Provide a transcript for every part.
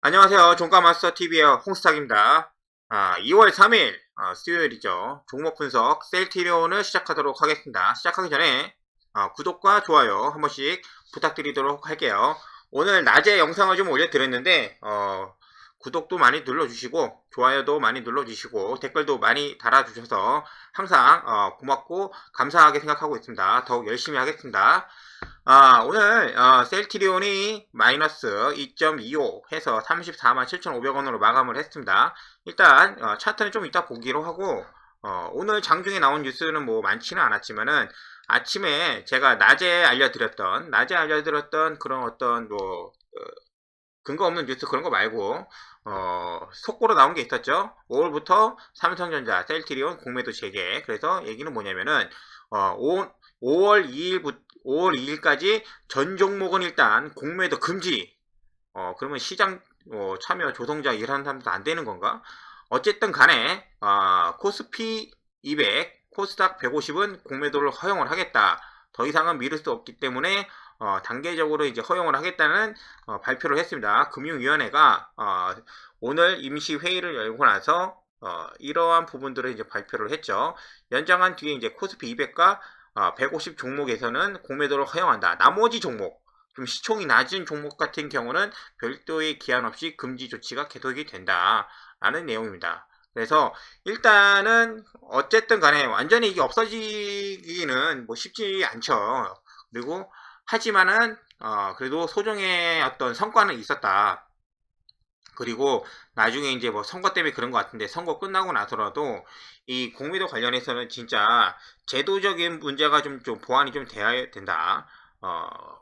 안녕하세요. 종가마스터TV의 홍스탁입니다. 2월 3일 수요일이죠. 종목 분석 셀트리온을 시작하도록 하겠습니다. 시작하기 전에 구독과 좋아요 한 번씩 부탁드리도록 할게요. 오늘 낮에 영상을 좀 올려드렸는데 구독도 많이 눌러주시고 좋아요도 많이 눌러주시고 댓글도 많이 달아주셔서 항상 고맙고 감사하게 생각하고 있습니다. 더욱 열심히 하겠습니다. 오늘 셀트리온이 마이너스 2.25 해서 34만 7,500원으로 마감을 했습니다. 일단 차트는 좀 이따 보기로 하고 오늘 장중에 나온 뉴스는 뭐 많지는 않았지만은 아침에 제가 낮에 알려드렸던 그런 어떤 뭐 근거 없는 뉴스 그런 거 말고 속보로 나온 게 있었죠. 5월부터 삼성전자, 셀트리온 공매도 재개. 그래서 얘기는 뭐냐면은 5월 2일까지 전 종목은 일단 공매도 금지. 그러면 시장 참여 조성자 일하는 사람도 안 되는 건가? 어쨌든 간에 코스피 200, 코스닥 150은 공매도를 허용을 하겠다. 더 이상은 미룰 수 없기 때문에 단계적으로 이제 허용을 하겠다는 발표를 했습니다. 금융위원회가 오늘 임시 회의를 열고 나서 이러한 부분들을 이제 발표를 했죠. 연장한 뒤에 이제 코스피 200과 150 종목에서는 공매도를 허용한다. 나머지 종목, 좀 시총이 낮은 종목 같은 경우는 별도의 기한 없이 금지 조치가 계속이 된다. 라는 내용입니다. 그래서 일단은 어쨌든 간에 완전히 이게 없어지기는 뭐 쉽지 않죠. 그리고 하지만은 그래도 소정의 어떤 성과는 있었다. 그리고 나중에 이제 뭐 선거 때문에 그런 것 같은데 선거 끝나고 나서라도 이 공매도 관련해서는 진짜 제도적인 문제가 좀 보완이 좀 돼야 된다.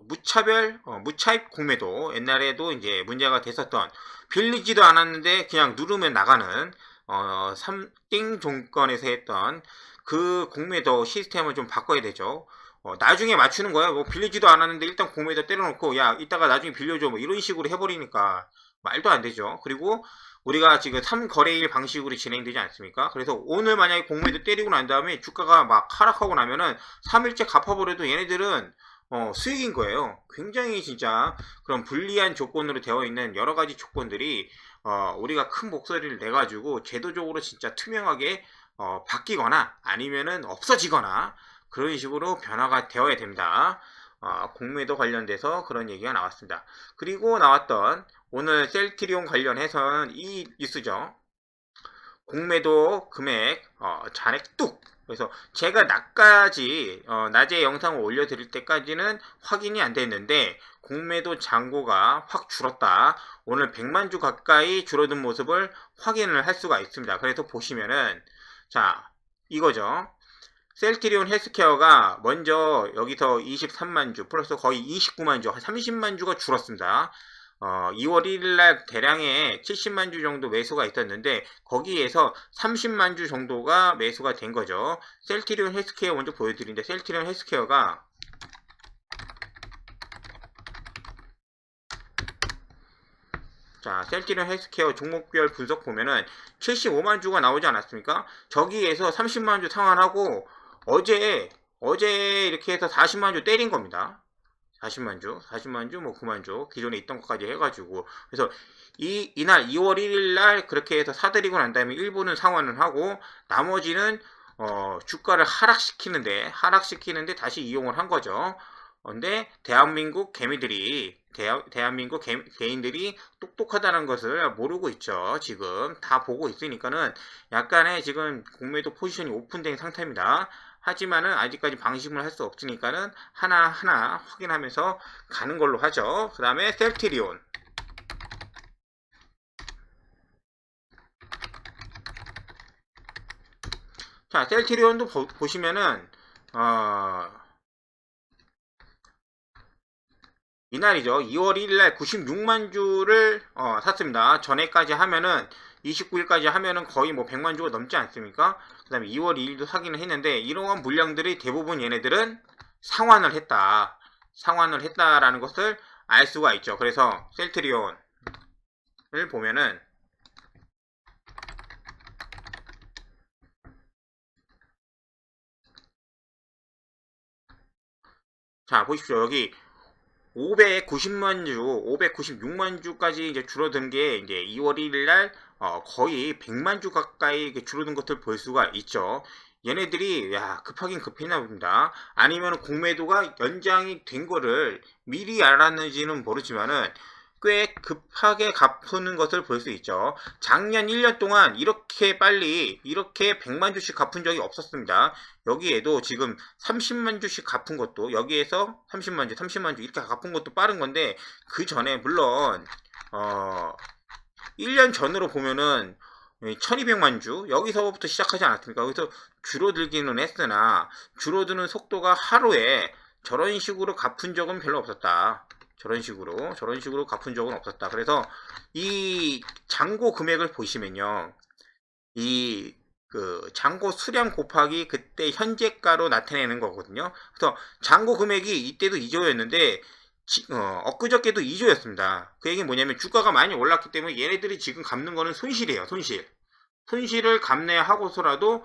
무차입 공매도 옛날에도 이제 문제가 됐었던 빌리지도 않았는데 그냥 누르면 나가는 3띵 종건에서 했던 그 공매도 시스템을 좀 바꿔야 되죠. 나중에 맞추는 거야. 뭐 빌리지도 않았는데 일단 공매도 때려놓고 야 이따가 나중에 빌려줘 뭐 이런 식으로 해버리니까 말도 안 되죠. 그리고 우리가 지금 3거래일 방식으로 진행되지 않습니까? 그래서 오늘 만약에 공매도 때리고 난 다음에 주가가 막 하락하고 나면은 3일째 갚아버려도 얘네들은 수익인 거예요. 굉장히 진짜 그런 불리한 조건으로 되어 있는 여러 가지 조건들이 우리가 큰 목소리를 내가지고 제도적으로 진짜 투명하게 바뀌거나 아니면은 없어지거나 그런 식으로 변화가 되어야 됩니다. 공매도 관련돼서 그런 얘기가 나왔습니다. 그리고 나왔던 오늘 셀트리온 관련해서는 이 뉴스죠. 공매도 금액 잔액 뚝. 그래서 제가 낮에 영상을 올려드릴 때까지는 확인이 안 됐는데 공매도 잔고가 확 줄었다. 오늘 100만 주 가까이 줄어든 모습을 확인을 할 수가 있습니다. 그래서 보시면은 자 이거죠. 셀트리온 헬스케어가 먼저 여기서 23만 주 플러스 거의 29만 주, 한 30만 주가 줄었습니다. 2월 1일 날 대량의 70만 주 정도 매수가 있었는데 거기에서 30만 주 정도가 매수가 된 거죠. 셀트리온 헬스케어 먼저 보여드리는데 셀트리온 헬스케어가 자, 셀트리온 헬스케어 종목별 분석 보면은 75만 주가 나오지 않았습니까? 저기에서 30만 주 상환하고 어제 이렇게 해서 40만 주 때린 겁니다. 40만 주, 뭐 9만 주, 기존에 있던 것까지 해가지고. 그래서 이날 2월 1일 날 그렇게 해서 사들이고 난 다음에 일부는 상환을 하고, 나머지는, 주가를 하락시키는데 다시 이용을 한 거죠. 근데 대한민국 개인들이 똑똑하다는 것을 모르고 있죠. 지금 다 보고 있으니까는 약간의 지금 공매도 포지션이 오픈된 상태입니다. 하지만은 아직까지 방심을 할 수 없으니까는 하나하나 확인하면서 가는 걸로 하죠. 그 다음에 셀트리온. 자, 셀트리온도 보시면은 이날이죠. 2월 1일날 96만 주를 샀습니다. 전에까지 하면은 29일까지 하면은 거의 뭐 100만 주가 넘지 않습니까? 그 다음에 2월 2일도 사기는 했는데 이러한 물량들이 대부분 얘네들은 상환을 했다라는 것을 알 수가 있죠. 그래서 셀트리온을 보면은 자 보십시오. 여기 590만 주, 596만 주까지 이제 줄어든 게 이제 2월 1일 날 거의 100만 주 가까이 이렇게 줄어든 것을 볼 수가 있죠. 얘네들이 야 급하긴 급했나 봅니다. 아니면 공매도가 연장이 된 거를 미리 알았는지는 모르지만은 꽤 급하게 갚는 것을 볼 수 있죠. 작년 1년 동안 이렇게 빨리 이렇게 100만 주씩 갚은 적이 없었습니다. 여기에도 지금 30만 주씩 갚은 것도 여기에서 30만 주, 30만 주 이렇게 갚은 것도 빠른 건데 그 전에 물론 1년 전으로 보면은 1200만 주 여기서부터 시작하지 않았습니까? 여기서 줄어들기는 했으나 줄어드는 속도가 하루에 저런 식으로 갚은 적은 별로 없었다. 저런 식으로 갚은 적은 없었다. 그래서 이 잔고 금액을 보시면요. 이 잔고 수량 곱하기 그때 현재가로 나타내는 거거든요. 그래서 잔고 금액이 이때도 2조였는데 엊그저께도 2조였습니다. 그 얘기는 뭐냐면 주가가 많이 올랐기 때문에 얘네들이 지금 갚는 거는 손실이에요. 손실을 감내하고서라도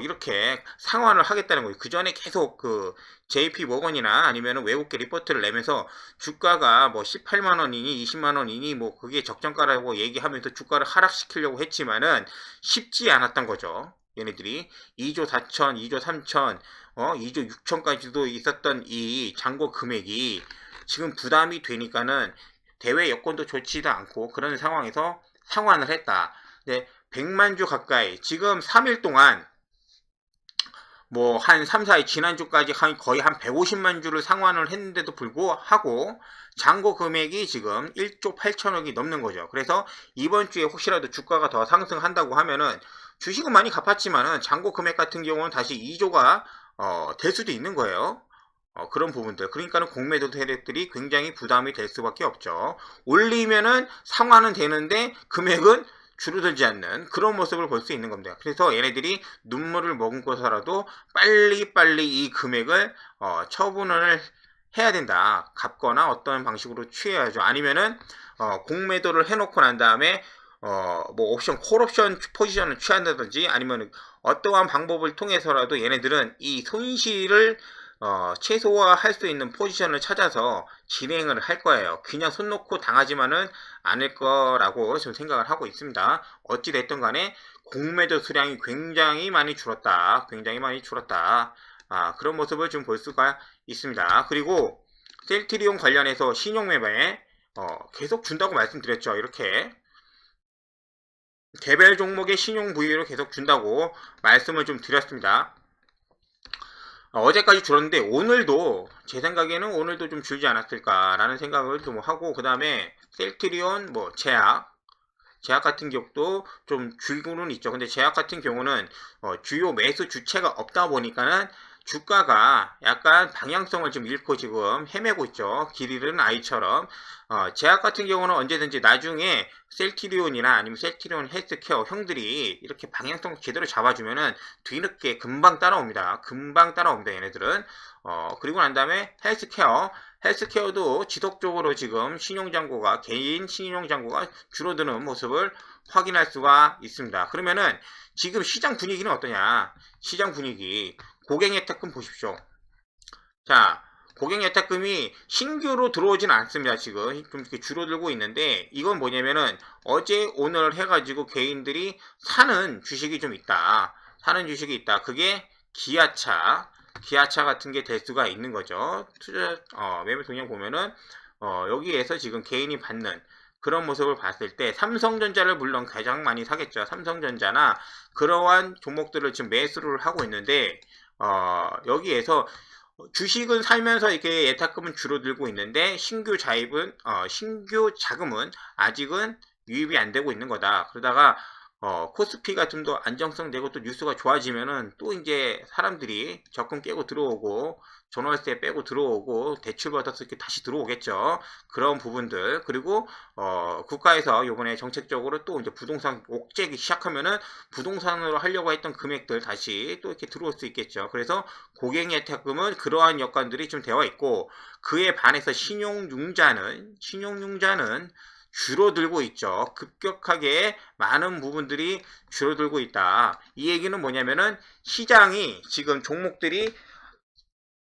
이렇게 상환을 하겠다는 거예요. 그 전에 계속 그 JP 모건이나 아니면 외국계 리포트를 내면서 주가가 뭐 18만 원이니 20만 원이니 뭐 그게 적정가라고 얘기하면서 주가를 하락시키려고 했지만은 쉽지 않았던 거죠. 얘네들이 2조 4천, 2조 3천, 2조 6천까지도 있었던 이 잔고 금액이 지금 부담이 되니까는 대외 여건도 좋지도 않고 그런 상황에서 상환을 했다. 네, 100만 주 가까이 지금 3일 동안 뭐 한 3, 4일 지난주까지 거의 한 150만 주를 상환을 했는데도 불구하고 잔고 금액이 지금 1조 8천억이 넘는 거죠. 그래서 이번 주에 혹시라도 주가가 더 상승한다고 하면은 주식은 많이 갚았지만은 잔고 금액 같은 경우는 다시 2조가 될 수도 있는 거예요. 그런 부분들. 그러니까는 공매도 세력들이 굉장히 부담이 될 수밖에 없죠. 올리면은 상환은 되는데 금액은 줄어들지 않는 그런 모습을 볼 수 있는 겁니다. 그래서 얘네들이 눈물을 머금고서라도 빨리 이 금액을 처분을 해야 된다. 갚거나 어떤 방식으로 취해야죠. 아니면은 공매도를 해놓고 난 다음에 뭐 옵션, 콜옵션 포지션을 취한다든지 아니면 어떠한 방법을 통해서라도 얘네들은 이 손실을 최소화할 수 있는 포지션을 찾아서 진행을 할 거예요. 그냥 손 놓고 당하지만은 않을 거라고 좀 생각을 하고 있습니다. 어찌됐든 간에 공매도 수량이 굉장히 많이 줄었다. 그런 모습을 좀 볼 수가 있습니다. 그리고 셀트리온 관련해서 신용매매 계속 준다고 말씀드렸죠. 이렇게 개별 종목의 신용 부위를 계속 준다고 말씀을 좀 드렸습니다. 어제까지 줄었는데 오늘도 제 생각에는 오늘도 좀 줄지 않았을까라는 생각을 좀 하고 그 다음에 셀트리온 뭐 제약 같은 경우도 좀 줄고는 있죠. 근데 제약 같은 경우는 주요 매수 주체가 없다 보니까는 주가가 약간 방향성을 좀 잃고 지금 헤매고 있죠. 길 잃은 아이처럼. 제약 같은 경우는 언제든지 나중에 셀트리온이나 아니면 셀트리온 헬스케어 형들이 이렇게 방향성 제대로 잡아주면은 뒤늦게 금방 따라옵니다. 얘네들은. 그리고 난 다음에 헬스케어도 지속적으로 지금 개인 신용잔고가 줄어드는 모습을 확인할 수가 있습니다. 그러면은 지금 시장 분위기는 어떠냐? 시장 분위기. 고객예탁금 보십시오. 자, 고객예탁금이 신규로 들어오진 않습니다. 지금 좀 이렇게 줄어들고 있는데 이건 뭐냐면은 어제 오늘 해가지고 개인들이 사는 주식이 좀 있다. 그게 기아차 같은 게 될 수가 있는 거죠. 매매 동향 보면은 여기에서 지금 개인이 받는 그런 모습을 봤을 때 삼성전자를 물론 가장 많이 사겠죠. 삼성전자나 그러한 종목들을 지금 매수를 하고 있는데 여기에서 주식은 살면서 이렇게 예탁금은 줄어들고 있는데 신규 자금은 아직은 유입이 안 되고 있는 거다. 그러다가 코스피가 좀 더 안정성 되고 또 뉴스가 좋아지면은 또 이제 사람들이 적금 깨고 들어오고 전월세 빼고 들어오고 대출 받아서 이렇게 다시 들어오겠죠. 그런 부분들. 그리고 국가에서 요번에 정책적으로 또 이제 부동산 옥죄기 시작하면은 부동산으로 하려고 했던 금액들 다시 또 이렇게 들어올 수 있겠죠. 그래서 고객예탁금은 그러한 여건들이 좀 되어 있고 그에 반해서 신용융자는 줄어들고 있죠. 급격하게 많은 부분들이 줄어들고 있다. 이 얘기는 뭐냐면은 시장이 지금 종목들이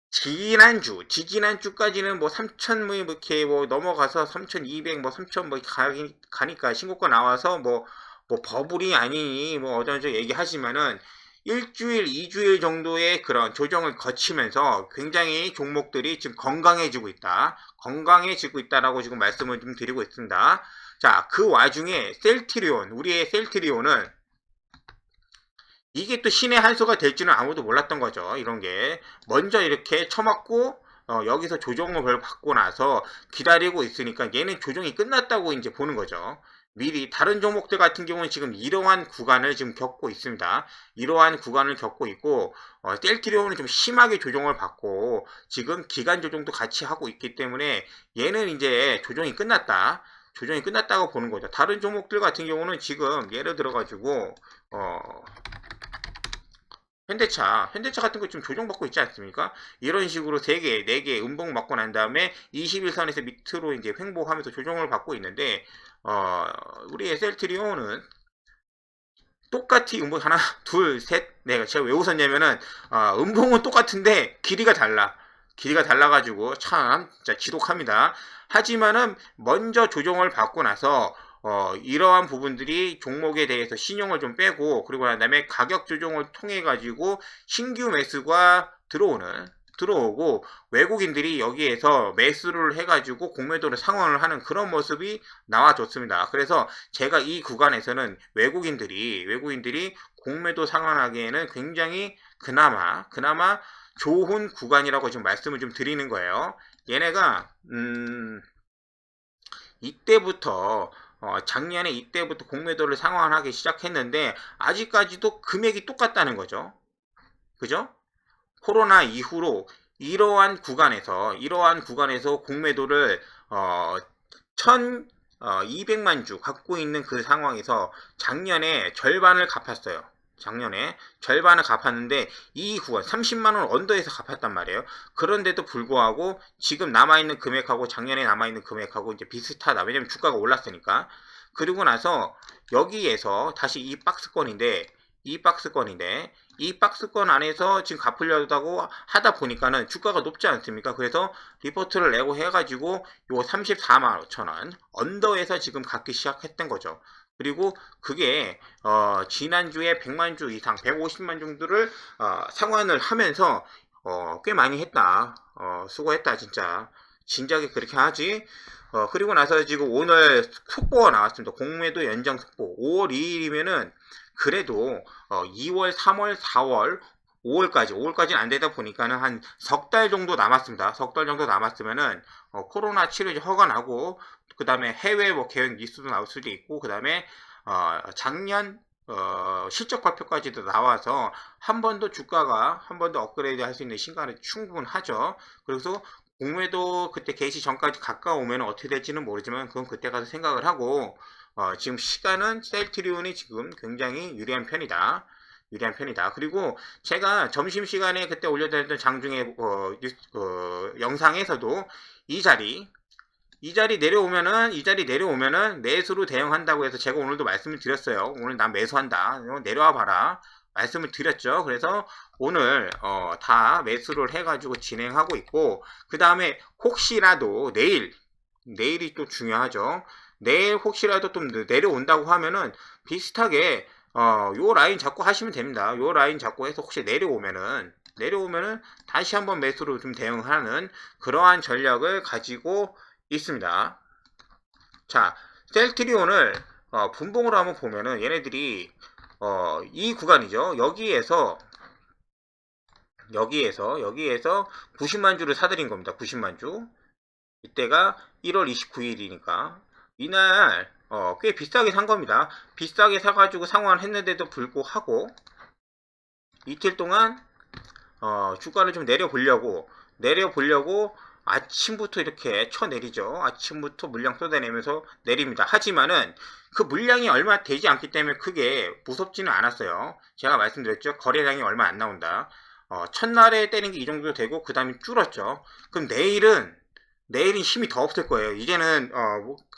지지난주까지는 뭐 3,000 뭐 이렇게 뭐 넘어가서 3,200 뭐 3,000 뭐 가니까 신고가 나와서 뭐 버블이 아니니 뭐 어쩌저쩌 얘기하지만은 일주일, 2주일 정도의 그런 조정을 거치면서 굉장히 종목들이 지금 건강해지고 있다라고 지금 말씀을 좀 드리고 있습니다. 자, 그 와중에 우리의 셀트리온은 이게 또 신의 한 수가 될 줄은 아무도 몰랐던 거죠. 이런 게 먼저 이렇게 쳐맞고 여기서 조정을 받고 나서 기다리고 있으니까 얘는 조정이 끝났다고 이제 보는 거죠. 미리 다른 종목들 같은 경우는 지금 이러한 구간을 지금 겪고 있습니다. 이러한 구간을 겪고 있고 셀트리온은 좀 심하게 조정을 받고 지금 기간 조정도 같이 하고 있기 때문에 얘는 이제 조정이 끝났다고 보는 거죠. 다른 종목들 같은 경우는 지금 예를 들어 가지고 현대차 같은 거 좀 조정받고 있지 않습니까? 이런 식으로 3개, 4개 음봉 맞고 난 다음에 21선에서 밑으로 이제 횡보하면서 조정을 받고 있는데, 우리 셀트리온은 똑같이 음봉 하나, 둘, 셋, 제가 왜 웃었냐면은, 음봉은 똑같은데 길이가 달라가지고 참, 진짜 지독합니다. 하지만은 먼저 조정을 받고 나서 이러한 부분들이 종목에 대해서 신용을 좀 빼고 그리고 난 다음에 가격 조정을 통해 가지고 신규 매수가 들어오고 외국인들이 여기에서 매수를 해가지고 공매도를 상환을 하는 그런 모습이 나와줬습니다. 그래서 제가 이 구간에서는 외국인들이 공매도 상환하기에는 굉장히 그나마 좋은 구간이라고 지금 말씀을 좀 드리는 거예요. 얘네가 작년에 이때부터 공매도를 상환하기 시작했는데 아직까지도 금액이 똑같다는 거죠. 그죠? 코로나 이후로 이러한 구간에서 공매도를 1,200만 주 갖고 있는 그 상황에서 작년에 절반을 갚았는데 이 구간 30만원 언더에서 갚았단 말이에요. 그런데도 불구하고 지금 남아있는 금액하고 작년에 남아있는 금액하고 이제 비슷하다. 왜냐면 주가가 올랐으니까. 그리고 나서 여기에서 다시 이 박스권인데 이 박스권 안에서 지금 갚으려고 하다 보니까는 주가가 높지 않습니까? 그래서 리포트를 내고 해가지고 요 34만 5천원 언더에서 지금 갚기 시작했던 거죠. 그리고 그게 지난주에 100만 주 이상 150만 정도를 상환을 하면서 꽤 많이 했다. 수고했다 진짜. 진작에 그렇게 하지. 그리고 나서 지금 오늘 속보가 나왔습니다. 공매도 연장 속보 5월 2일이면은 그래도 2월, 3월, 4월, 5월까지는 안 되다 보니까는 한 석 달 정도 남았습니다. 석 달 정도 남았으면은 코로나 치료제 허가나고 그 다음에 해외 뭐 계획 리스트도 나올 수도 있고 그 다음에 작년 실적 발표까지도 나와서 한 번 더 업그레이드 할 수 있는 시간이 충분하죠. 그래서 공매도 그때 개시 전까지 가까우면 어떻게 될지는 모르지만 그건 그때 가서 생각을 하고 지금 시간은 셀트리온이 지금 굉장히 유리한 편이다. 그리고 제가 점심시간에 그때 올려드렸던 장중에 영상에서도 이 자리 내려오면은 매수로 대응한다고 해서 제가 오늘도 말씀을 드렸어요. 오늘 난 매수한다. 내려와 봐라. 말씀을 드렸죠. 그래서 오늘 다 매수를 해가지고 진행하고 있고 그 다음에 혹시라도 내일이 또 중요하죠. 내일 혹시라도 좀 내려온다고 하면은 비슷하게 요 라인 잡고 하시면 됩니다. 요 라인 잡고 해서 혹시 내려오면은 다시 한번 매수로 좀 대응하는 그러한 전략을 가지고 있습니다. 자, 셀트리온을 분봉으로 한번 보면은 얘네들이 이 구간이죠. 여기에서 90만 주를 사들인 겁니다. 90만 주. 이때가 1월 29일이니까 이날 꽤 비싸게 산 겁니다. 비싸게 사가지고 상환했는데도 불구하고 이틀 동안 주가를 좀 내려보려고 아침부터 이렇게 쳐내리죠. 아침부터 물량 쏟아내면서 내립니다. 하지만은 그 물량이 얼마 되지 않기 때문에 크게 무섭지는 않았어요. 제가 말씀드렸죠. 거래량이 얼마 안 나온다. 첫날에 때린 게 이 정도 되고 그 다음에 줄었죠. 그럼 내일은 힘이 더 없을 거예요. 이제는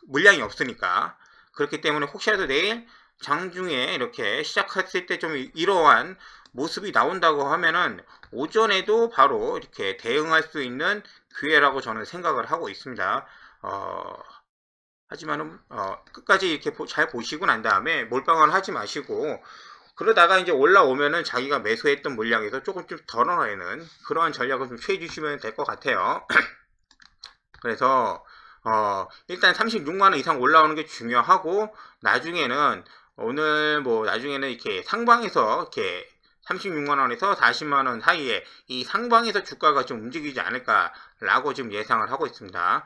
물량이 없으니까. 그렇기 때문에 혹시라도 내일 장중에 이렇게 시작했을 때 좀 이러한 모습이 나온다고 하면은 오전에도 바로 이렇게 대응할 수 있는 기회라고 저는 생각을 하고 있습니다. 하지만은 끝까지 이렇게 잘 보시고 난 다음에 몰빵을 하지 마시고, 그러다가 이제 올라오면은 자기가 매수했던 물량에서 조금 좀 덜어내는 그러한 전략을 좀 취해 주시면 될 것 같아요. 그래서 일단 36만원 이상 올라오는 게 중요하고, 나중에는 오늘 뭐 나중에는 이렇게 상방에서 이렇게 36만원에서 40만원 사이에 이 상방에서 주가가 좀 움직이지 않을까라고 지금 예상을 하고 있습니다.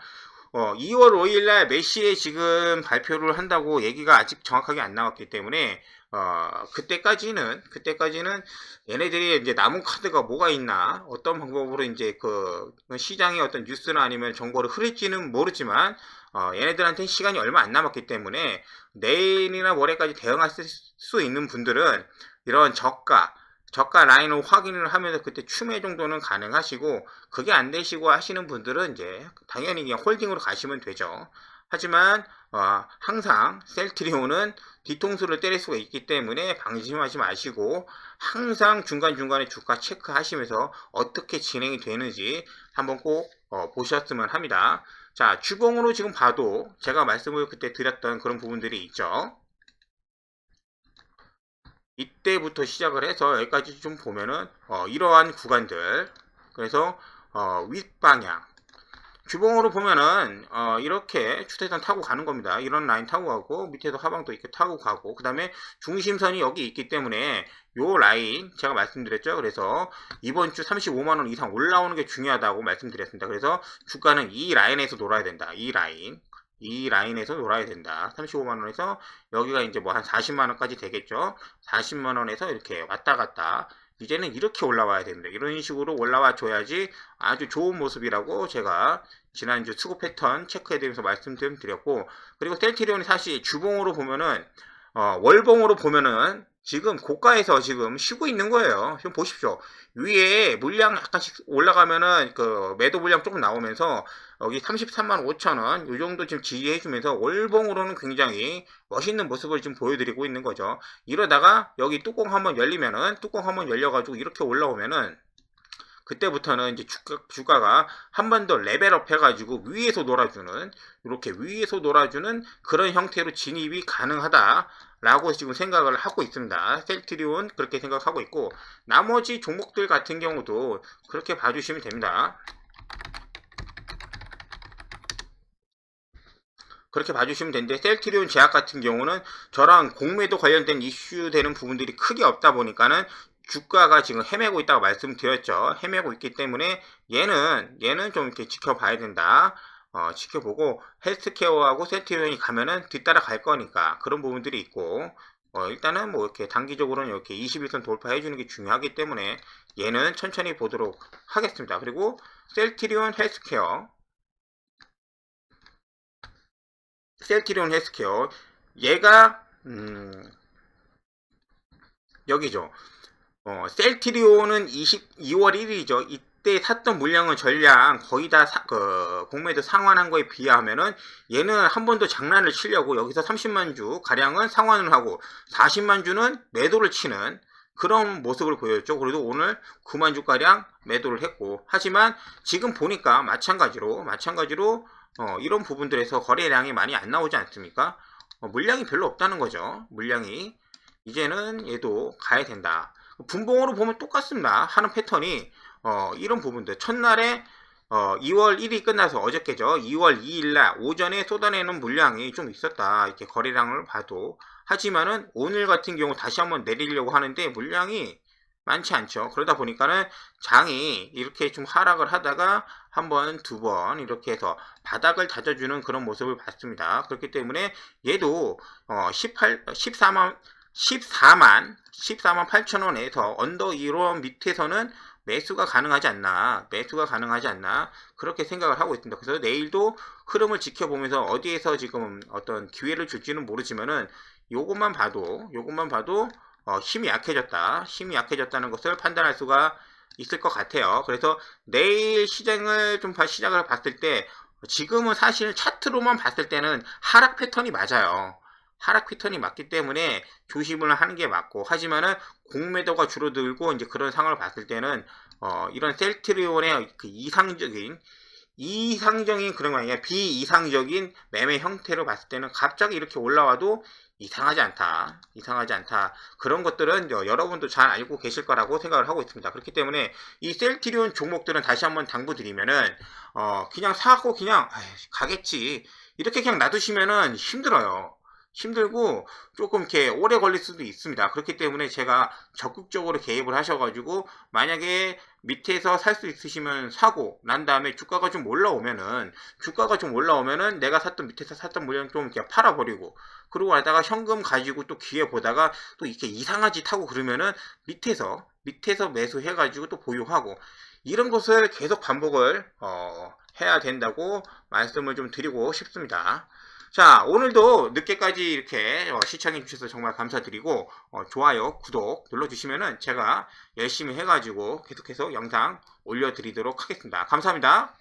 2월 5일날 몇 시에 지금 발표를 한다고 얘기가 아직 정확하게 안 나왔기 때문에 그때까지는 얘네들이 이제 남은 카드가 뭐가 있나, 어떤 방법으로 이제 그 시장의 어떤 뉴스나 아니면 정보를 흐릴지는 모르지만 얘네들한테는 시간이 얼마 안 남았기 때문에 내일이나 모레까지 대응할 수 있는 분들은 이런 저가 라인을 확인을 하면서 그때 추매 정도는 가능하시고, 그게 안 되시고 하시는 분들은 이제 당연히 그냥 홀딩으로 가시면 되죠. 하지만 항상 셀트리온은 뒤통수를 때릴 수가 있기 때문에 방심하지 마시고, 항상 중간중간에 주가 체크하시면서 어떻게 진행이 되는지 한번 꼭 보셨으면 합니다. 자, 주봉으로 지금 봐도 제가 말씀을 그때 드렸던 그런 부분들이 있죠. 이때부터 시작을 해서 여기까지 좀 보면은 이러한 구간들, 그래서 윗방향 주봉으로 보면은 이렇게 추세선 타고 가는 겁니다. 이런 라인 타고 가고, 밑에도 하방도 이렇게 타고 가고, 그 다음에 중심선이 여기 있기 때문에 요 라인 제가 말씀드렸죠. 그래서 이번 주 35만원 이상 올라오는 게 중요하다고 말씀드렸습니다. 그래서 주가는 이 라인에서 놀아야 된다. 이 라인에서 놀아야 된다. 35만원에서 여기가 이제 뭐 한 40만원까지 되겠죠. 40만원에서 이렇게 왔다 갔다, 이제는 이렇게 올라와야 됩니다. 이런 식으로 올라와 줘야지 아주 좋은 모습이라고 제가 지난주 수급 패턴 체크해드리면서 말씀 좀 드렸고, 그리고 셀트리온이 사실 주봉으로 보면은 월봉으로 보면은 지금 고가에서 지금 쉬고 있는 거예요. 지금 보십시오. 위에 물량 약간씩 올라가면은 그 매도 물량 조금 나오면서 여기 33만 5천원 이 정도 지금 지지해주면서 월봉으로는 굉장히 멋있는 모습을 지금 보여드리고 있는 거죠. 이러다가 여기 뚜껑 한번 열리면은, 뚜껑 한번 열려가지고 이렇게 올라오면은 그때부터는 이제 주가가 한 번 더 레벨업 해가지고 위에서 놀아주는, 이렇게 위에서 놀아주는 그런 형태로 진입이 가능하다 라고 지금 생각을 하고 있습니다. 셀트리온 그렇게 생각하고 있고, 나머지 종목들 같은 경우도 그렇게 봐주시면 됩니다. 그렇게 봐주시면 되는데, 셀트리온 제약 같은 경우는 저랑 공매도 관련된 이슈 되는 부분들이 크게 없다 보니까는 주가가 지금 헤매고 있다고 말씀드렸죠. 헤매고 있기 때문에 얘는 좀 이렇게 지켜봐야 된다. 지켜보고, 헬스케어하고 셀트리온이 가면은 뒤따라 갈 거니까 그런 부분들이 있고, 일단은 뭐 이렇게 단기적으로는 이렇게 21선 돌파해 주는 게 중요하기 때문에 얘는 천천히 보도록 하겠습니다. 그리고 셀트리온 헬스케어 얘가 여기죠. 셀트리온은 2월 1일이죠. 이때 샀던 물량은 전량 거의 다 공매도 상환한 거에 비하면은 얘는 한 번 더 장난을 치려고 여기서 30만 주 가량은 상환을 하고 40만 주는 매도를 치는 그런 모습을 보였죠. 그래도 오늘 9만 주 가량 매도를 했고, 하지만 지금 보니까 마찬가지로 이런 부분들에서 거래량이 많이 안 나오지 않습니까? 물량이 별로 없다는 거죠. 물량이 이제는 얘도 가야 된다. 분봉으로 보면 똑같습니다. 하는 패턴이 이런 부분들, 첫날에 2월 1일 끝나서 어저께죠. 2월 2일날 오전에 쏟아내는 물량이 좀 있었다. 이렇게 거래량을 봐도. 하지만은 오늘 같은 경우 다시 한번 내리려고 하는데 물량이 많지 않죠. 그러다 보니까는 장이 이렇게 좀 하락을 하다가 한 번, 두 번 이렇게 해서 바닥을 다져주는 그런 모습을 봤습니다. 그렇기 때문에 얘도 14만 8천원에서 언더 이론 밑에서는 매수가 가능하지 않나 그렇게 생각을 하고 있습니다. 그래서 내일도 흐름을 지켜보면서 어디에서 지금 어떤 기회를 줄지는 모르지만은 요것만 봐도 힘이 약해졌다는 것을 판단할 수가 있을 것 같아요. 그래서 내일 시장을 시작을 봤을 때, 지금은 사실 차트로만 봤을 때는 하락 패턴이 맞아요. 하락 패턴이 맞기 때문에 조심을 하는 게 맞고, 하지만은 공매도가 줄어들고 이제 그런 상황을 봤을 때는 이런 셀트리온의 그 이상적인 그런 거 아니야. 비이상적인 매매 형태로 봤을 때는 갑자기 이렇게 올라와도 이상하지 않다. 그런 것들은 여러분도 잘 알고 계실 거라고 생각을 하고 있습니다. 그렇기 때문에 이 셀트리온 종목들은 다시 한번 당부드리면은, 그냥 사고 그냥, 가겠지. 이렇게 그냥 놔두시면은 힘들고 조금 이렇게 오래 걸릴 수도 있습니다. 그렇기 때문에 제가 적극적으로 개입을 하셔가지고 만약에 밑에서 살 수 있으시면 사고 난 다음에 주가가 좀 올라오면은 내가 밑에서 샀던 물량 좀 이렇게 팔아버리고 그러고 나다가 현금 가지고 또 기회 보다가 또 이렇게 이상한 짓 하고 그러면은 밑에서 매수해가지고 또 보유하고 이런 것을 계속 반복을 해야 된다고 말씀을 좀 드리고 싶습니다. 자, 오늘도 늦게까지 이렇게 시청해 주셔서 정말 감사드리고 좋아요, 구독 눌러주시면은 제가 열심히 해가지고 계속해서 영상 올려드리도록 하겠습니다. 감사합니다.